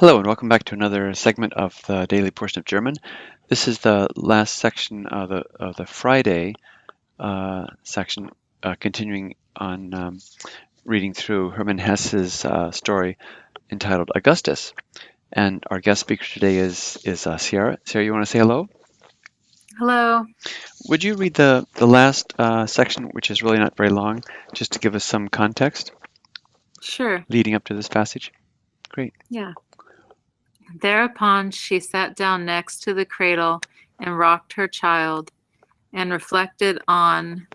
Hello and welcome back to another segment of the daily portion of German. This is the last section of the Friday section, continuing on reading through Hermann Hesse's story entitled Augustus. And our guest speaker today is Sierra. Sierra, you want to say hello? Hello. Would you read the last section, which is really not very long, just to give us some context Sure. leading up to this passage? Great. Yeah. Thereupon she sat down next to the cradle and rocked her child and reflected on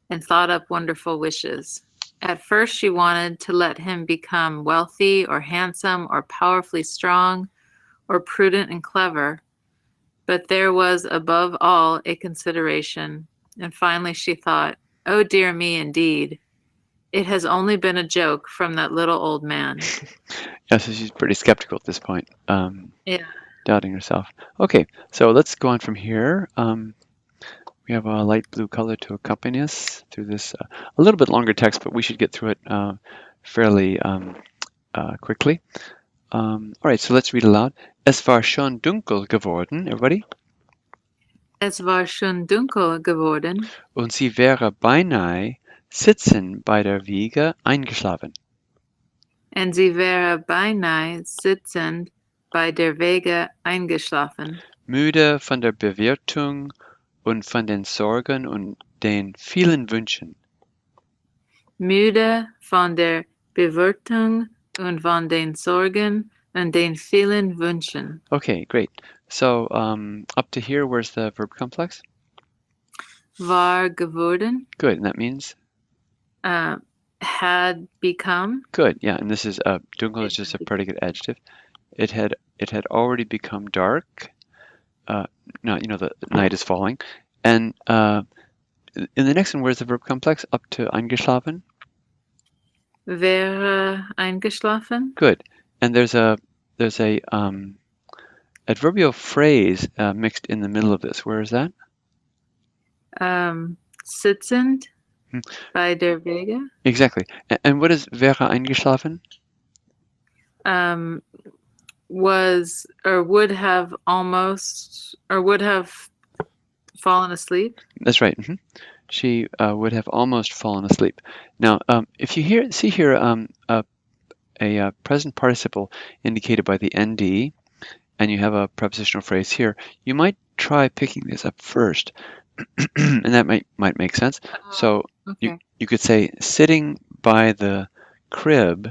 and thought up wonderful wishes. At first, she wanted to let him become wealthy or handsome or powerfully strong or prudent and clever, but there was above all a consideration. And finally, she thought, oh dear me, indeed. It has only been a joke from that little old man. Yeah, so she's pretty skeptical at this point. Yeah. Doubting herself. Okay, so let's go on from here. We have a light blue color to accompany us through this a little bit longer text, but we should get through it fairly quickly. All right, so let's read aloud. Es war schon dunkel geworden, everybody, Es war schon dunkel geworden, und sie wäre beinahe sitzen bei der Wiege eingeschlafen. und sie wäre beinahe sitzend bei der Wege eingeschlafen, Müde von der Bewirtung und von den Sorgen und den vielen Wünschen. müde von der Bewirtung und von den Sorgen und den vielen Wünschen. Okay, great. So up to here, where's the verb complex? War geworden, Good, and that means? had become, Good, yeah, and this is dunkel is just a predicate adjective. It had already become dark. No, the night is falling. And in the next one, where's the verb complex? Up to eingeschlafen? wäre eingeschlafen, Good. And there's a adverbial phrase mixed in the middle of this. Where is that? sitzend bei der Wege, Exactly. And what is wäre eingeschlafen? was or would have almost or would have fallen asleep. That's right. She would have almost fallen asleep. Now, if you see here a present participle indicated by the nd, and you have a prepositional phrase here, you might try picking this up first, and that might make sense. So Okay. you could say, sitting by the crib,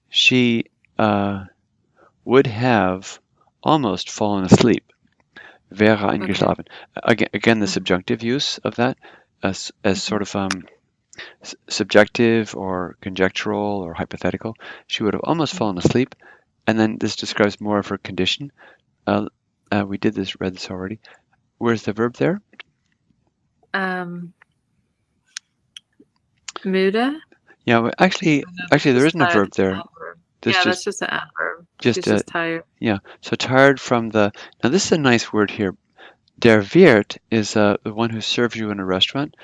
she would have almost fallen asleep. Wäre eingeschlafen. Again, the subjunctive use of that as sort of subjective or conjectural or hypothetical. She would have almost fallen asleep, and then this describes more of her condition. We read this already. Where's the verb there? Müde. Yeah, well, actually, there isn't a verb there. That's just an adverb. She's just tired. Yeah, so tired from the. Now this is a nice word here. Der Wirt is the one who serves you in a restaurant.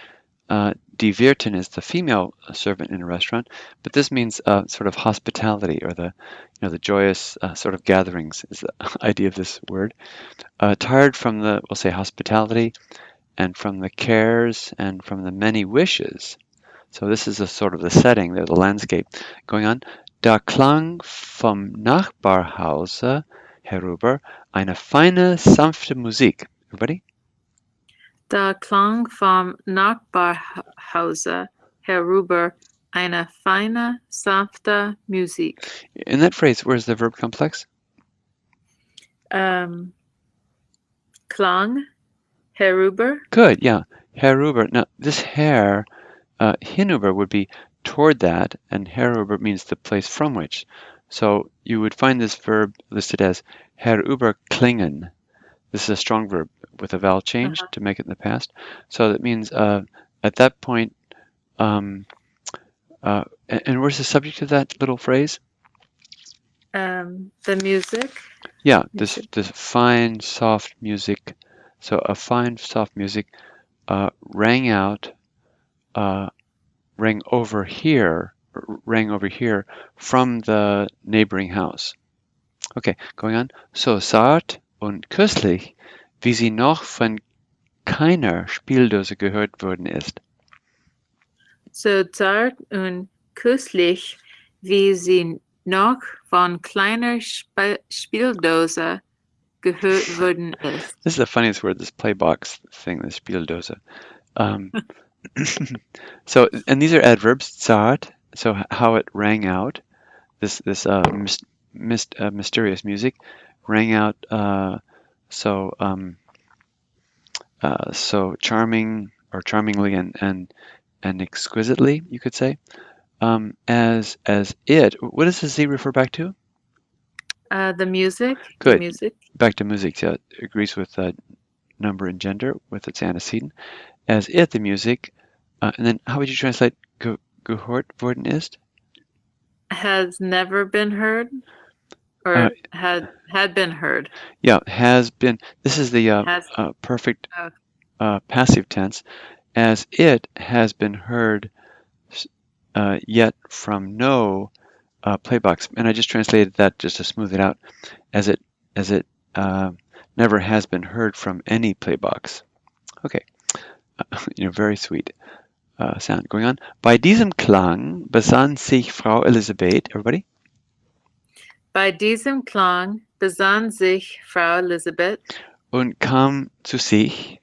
Die Wirtin is the female servant in a restaurant, but this means sort of hospitality, or the joyous sort of gatherings is the idea of this word. Tired from we'll say hospitality, and from the cares, and from the many wishes. So this is a sort of the setting there, the landscape going on. Da klang vom Nachbarhause herüber eine feine, sanfte Musik. Everybody? Da klang vom Nachbarhause herüber eine feine, sanfte Musik. In that phrase, where's the verb complex? Klang, herüber. Good, yeah. Herüber. Now, this her, hinüber would be toward that, and herüber means the place from which. So you would find this verb listed as herüber klingen. This is a strong verb with a vowel change to make it in the past. So that means at that point, and where's the subject of that little phrase? The music. Yeah, this fine, soft music. So a fine, soft music rang over here from the neighboring house. Okay, going on. So zart und köstlich, wie sie noch von keiner Spieldose gehört worden ist. So zart und köstlich, wie sie noch von kleiner Spieldose gehört worden ist. This is the funniest word, this playbox thing, this Spieldose. Um, so, and these are adverbs, zart, so how it rang out, this mysterious music, rang out, so so charming or charmingly and exquisitely, you could say. As it, what does the Z refer back to? The music, the Good, music. back to music. Yeah, it agrees with number and gender with its antecedent. As it, the music, and then how would you translate gehört worden ist? Has never been heard, Uh, or had been heard. yeah, has been. This is the Has perfect oh, passive tense. As it has been heard yet from no playbox, and I just translated that just to smooth it out, as it never has been heard from any playbox. Okay, very sweet sound going on. Bei diesem Klang besann sich Frau Elisabeth. Everybody. bei diesem Klang besann sich Frau Elisabeth Und kam zu sich.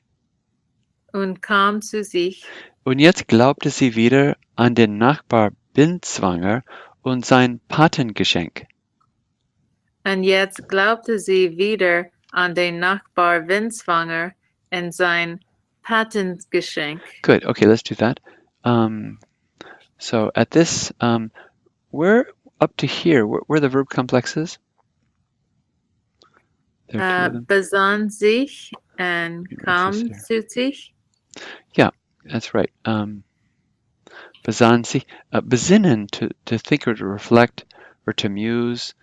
und kam zu sich. Und jetzt glaubte sie wieder an den Nachbar Binswanger und sein Patengeschenk. Und jetzt glaubte sie wieder an den Nachbar Binswanger und sein Patentgeschenk. Good. Okay, let's do that. So at this, we're up to here, where the verb complexes. There are two of them. Besann sich und kam zu sich. Yeah, that's right. Besann sich, besinnen, to think or to reflect or to muse.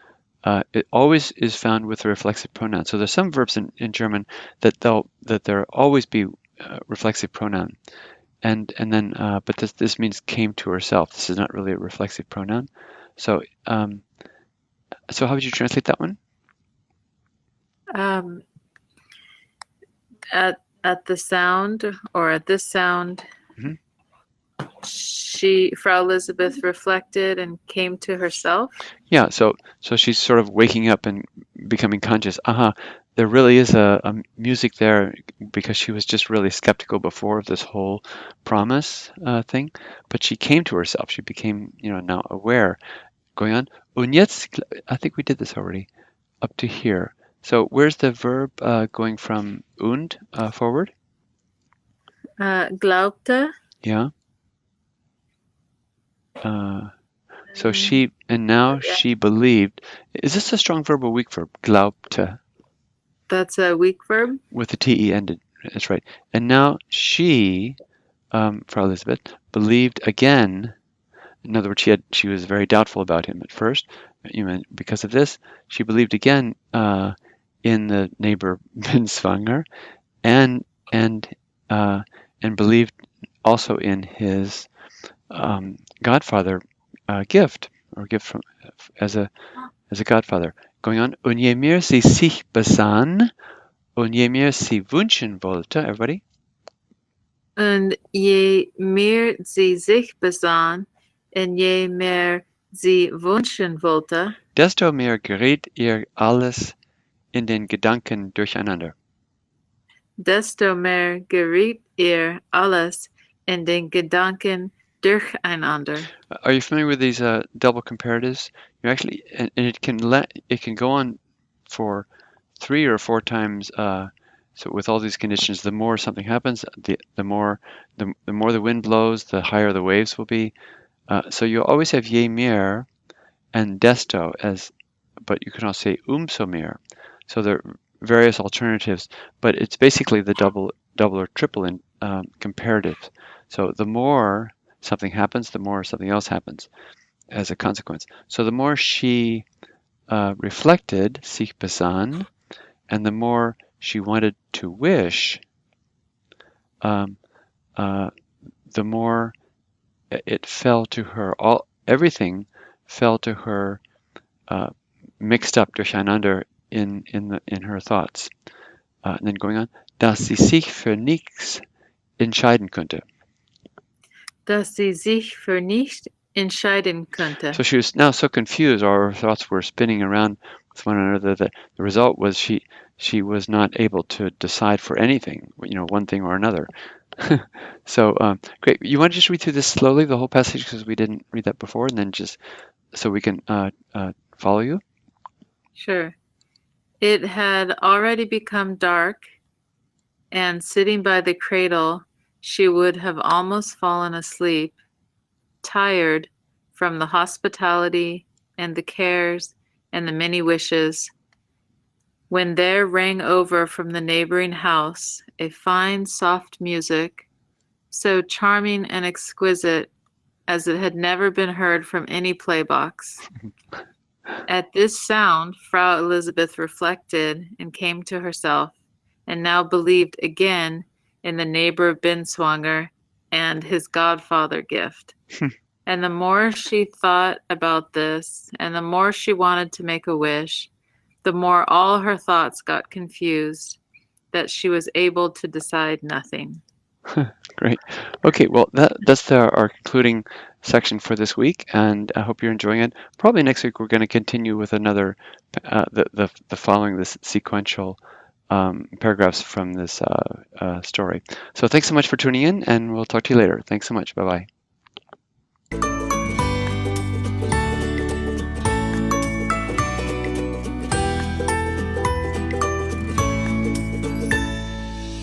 It always is found with a reflexive pronoun. So there's some verbs in German that there always be reflexive pronoun, and then but this means came to herself. This is not really a reflexive pronoun. So so how would you translate that one? At the sound, or at this sound, Mhm. Frau Elizabeth reflected and came to herself. Yeah, so she's sort of waking up and becoming conscious. There really is a music there, because she was just really skeptical before of this whole promise thing, but she came to herself. She became, now aware. Going on. Und jetzt, I think we did this already, up to here. So where's the verb going from und forward? Glaubte. Yeah. So she, and now she believed. Is this a strong verb or weak verb? Glaubte. That's a weak verb. With the te ended. That's right. And now she, Frau Elisabeth, believed again. In other words, she was very doubtful about him at first. Because of this, she believed again in the neighbor Binswanger, and believed also in his godfather gift, or gift from as a godfather. Going on. Und je mehr sie sich besann, und je mehr sie wünschen wollte, everybody. Und je mehr sie sich besann, und je mehr sie wünschen wollte, desto mehr geriet ihr alles in den Gedanken durcheinander. Desto mehr geriet ihr alles in den Gedanken durcheinander. Are you familiar with these double comparatives? You actually, and it can go on for 3 or 4 times. So with all these conditions, the more something happens, the more the wind blows, the higher the waves will be. So you always have je mehr and desto but you can also say umso mehr. So there are various alternatives, but it's basically the double or triple in comparative. So the more something happens, the more something else happens as a consequence. So the more she reflected, sich besann, and the more she wanted to wish, the more it fell to her. Everything fell to her mixed up durcheinander in her thoughts. And then going on, dass sie sich für nichts entscheiden könnte. Dass sie sich für nicht entscheiden könnte. So she was now so confused, or her thoughts were spinning around with one another, that the result was she was not able to decide for anything, one thing or another. So great. You want to just read through this slowly, the whole passage, because we didn't read that before, and then just so we can follow you? Sure. It had already become dark, and sitting by the cradle, she would have almost fallen asleep, tired from the hospitality and the cares and the many wishes, when there rang over from the neighboring house a fine soft music, so charming and exquisite as it had never been heard from any playbox. At this sound, Frau Elizabeth reflected and came to herself, and now believed again in the neighbor Binswanger and his godfather gift. And the more she thought about this, and the more she wanted to make a wish, the more all her thoughts got confused, that she was able to decide nothing. Great. Okay, well, that's our concluding section for this week, and I hope you're enjoying it. Probably next week we're going to continue with another, the following this sequential paragraphs from this story. So thanks so much for tuning in, and we'll talk to you later. Thanks so much. Bye-bye.